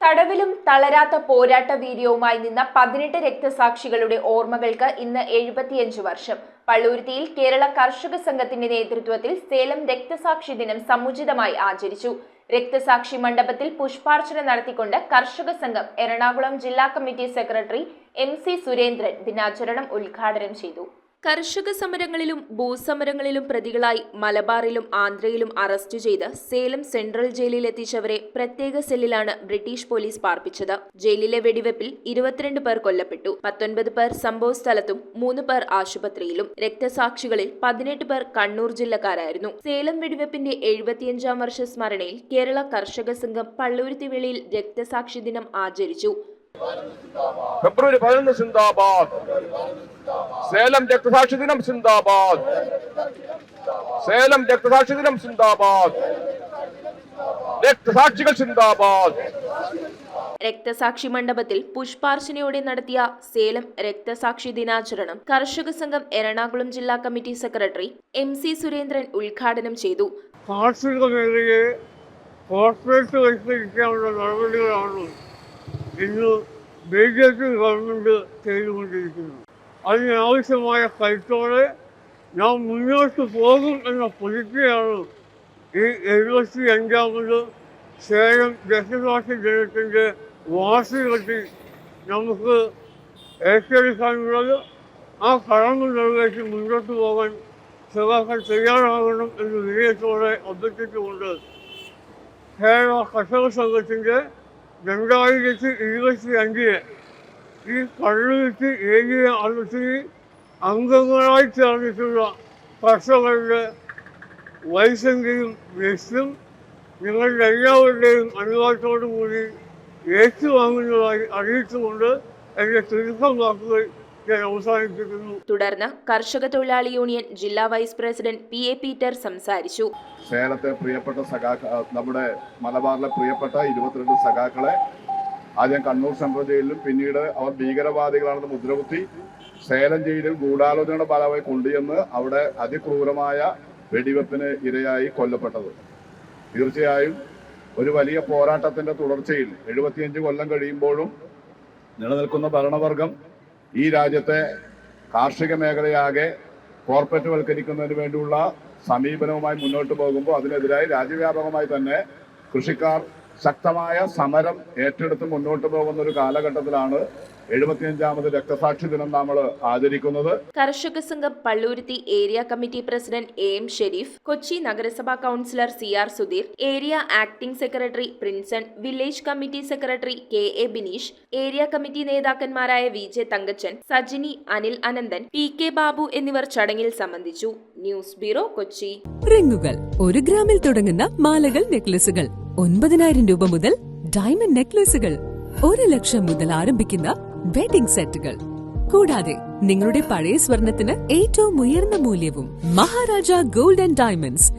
തടവിലും തളരാത്ത പോരാട്ട വീര്യവുമായി നിന്ന 18 രക്തസാക്ഷികളുടെ ഓർമ്മകൾക്ക് ഇന്ന് 75 വർഷം. പള്ളുരുത്തിയിൽ കേരള കർഷക സംഘത്തിന്റെ നേതൃത്വത്തിൽ സേലം രക്തസാക്ഷി ദിനം സമുചിതമായി ആചരിച്ചു. രക്തസാക്ഷി മണ്ഡപത്തിൽ പുഷ്പാർച്ചന നടത്തിക്കൊണ്ട് കർഷക സംഘം എറണാകുളം ജില്ലാ കമ്മിറ്റി സെക്രട്ടറി MC സുരേന്ദ്രൻ ദിനാചരണം ഉദ്ഘാടനം ചെയ്തു. കർഷക സമരങ്ങളിലും ഭൂസമരങ്ങളിലും പ്രതികളായി മലബാറിലും ആന്ധ്രയിലും അറസ്റ്റ് ചെയ്ത് സേലം സെൻട്രൽ ജയിലിൽ എത്തിച്ചവരെ പ്രത്യേക സെല്ലിലാണ് ബ്രിട്ടീഷ് പോലീസ് പാർപ്പിച്ചത്. ജയിലിലെ വെടിവെപ്പിൽ 22 പേർ കൊല്ലപ്പെട്ടു. 19 പേർ സംഭവ സ്ഥലത്തും 3 പേർ ആശുപത്രിയിലും. രക്തസാക്ഷികളിൽ 18 പേർ കണ്ണൂർ ജില്ലക്കാരായിരുന്നു. സേലം വെടിവെപ്പിന്റെ 75-ാം വർഷ സ്മരണയിൽ കേരള കർഷക സംഘം പള്ളുരുത്തി വെളിയിൽ രക്തസാക്ഷി ദിനം ആചരിച്ചു. ഫെബ്രുവരി 11 സിന്ദാബാദ്. സേലം രക്തസാക്ഷി ദിനം സിന്ദാബാദ്. സേലം രക്തസാക്ഷി ദിനം സിന്ദാബാദ്. രക്തസാക്ഷികൾ സിന്ദാബാദ്. രക്തസാക്ഷി മണ്ഡപത്തിൽ പുഷ്പാർച്ചനയോടെ നടത്തിയ സേലം രക്തസാക്ഷി ദിനാചരണം കർഷക സംഘം എറണാകുളം ജില്ലാ കമ്മിറ്റി സെക്രട്ടറി MC സുരേന്ദ്രൻ ഉദ്ഘാടനം ചെയ്തു. കാർഷിക മേഖലയെ കോർപ്പറേറ്റുവൽക്കരിക്കാനുള്ള നടപടികളാണ് ഇന്ന് BJP ഗവൺമെന്റ് ചെയ്തുകൊണ്ടിരിക്കുന്നു. അതിനാവശ്യമായ കരുത്തോടെ നാം മുന്നോട്ട് പോകും എന്ന പ്രതീക്ഷയാണ് ഈ 75ാമത് സേലം രക്തസാക്ഷി ദിനത്തിൻ്റെ വാർഷികത്തിൽ നമുക്ക് ഏറ്റെടുക്കാനുള്ളത്. ആ കടമ നിറവേറ്റി മുന്നോട്ട് പോകാൻ സഖാക്കൾ തയ്യാറാകണം എന്ന വിനയത്തോടെ അഭ്യർത്ഥിച്ചുകൊണ്ട് കേരള കർഷക സംഘത്തിൻ്റെ 2025 ഈ പള്ളുരുത്തി ഏരിയ അതിർത്തിയിൽ അംഗങ്ങളായി ചേർന്നിട്ടുള്ള കർഷകരുടെ വൈസംഖ്യയും ലക്ഷ്യം നിങ്ങളുടെ എല്ലാവരുടെയും അനുവാദത്തോടു കൂടി ഏറ്റുവാങ്ങുന്നതായി അറിയിച്ചുകൊണ്ട് എന്റെ ചുരുക്കം വാക്കുകൾ ഞാൻ അവസാനിപ്പിക്കുന്നു. തുടർന്ന് കർഷക തൊഴിലാളി യൂണിയൻ ജില്ലാ വൈസ് പ്രസിഡന്റ് PA പീറ്റർ സംസാരിച്ചു. സേലത്തെ പ്രിയപ്പെട്ട നമ്മുടെ മലബാറിലെ പ്രിയപ്പെട്ട 22 സഖാക്കളെ ആദ്യം കണ്ണൂർ സെൻട്രൽ ജയിലിലും പിന്നീട് അവർ ഭീകരവാദികളാണെന്ന് മുദ്രകുത്തി സേലം ജയിലിൽ ഗൂഢാലോചനയുടെ ഭാഗമായി കൊണ്ടുചെന്ന് അവിടെ അതിക്രൂരമായ വെടിവെപ്പിന് ഇരയായി കൊല്ലപ്പെട്ടത്. തീർച്ചയായും ഒരു വലിയ പോരാട്ടത്തിന്റെ തുടർച്ചയിൽ 75 കൊല്ലം കഴിയുമ്പോഴും നിലനിൽക്കുന്ന ഭരണവർഗം ഈ രാജ്യത്തെ കാർഷിക മേഖലയാകെ കോർപ്പറേറ്റ് വൽക്കരിക്കുന്നതിന് വേണ്ടിയുള്ള സമീപനവുമായി മുന്നോട്ട് പോകുമ്പോൾ അതിനെതിരായി രാജ്യവ്യാപകമായി തന്നെ കൃഷിക്കാർ ശക്തമായ സമരം ഏറ്റെടുത്ത് മുന്നോട്ട് പോകുന്ന ഒരു കാലഘട്ടത്തിലാണ് 75ാമത് രക്തസാക്ഷി ദിനം നമ്മൾ ആചരിക്കുന്നത്. കർഷക സംഘം Palluruthy area committee president AM Sharif, Kochi നഗരസഭാ councillor CR Sudheer, area acting secretary Prinson, village committee secretary KA Bineesh, area committee നേതാക്കന്മാരായ VJ തങ്കച്ചൻ, സജിനി, അനിൽ അനന്തൻ, PK ബാബു എന്നിവർ ചടങ്ങിൽ സംബന്ധിച്ചു. News bureau, Kochi. റിങ്ങുകൾ 1 ഗ്രാമിൽ തുടങ്ങുന്ന മാലകൾ, നെക്ലസുകൾ 9,000 രൂപ മുതൽ ഡയമണ്ട് നെക്ലസുകൾ 1 ലക്ഷം മുതൽ ആരംഭിക്കുന്ന വെഡിംഗ് സെറ്റുകൾ. കൂടാതെ നിങ്ങളുടെ പഴയ സ്വർണത്തിന് ഏറ്റവും ഉയർന്ന മൂല്യവും മഹാരാജ ഗോൾഡ് ആൻഡ് ഡയമണ്ട്സ്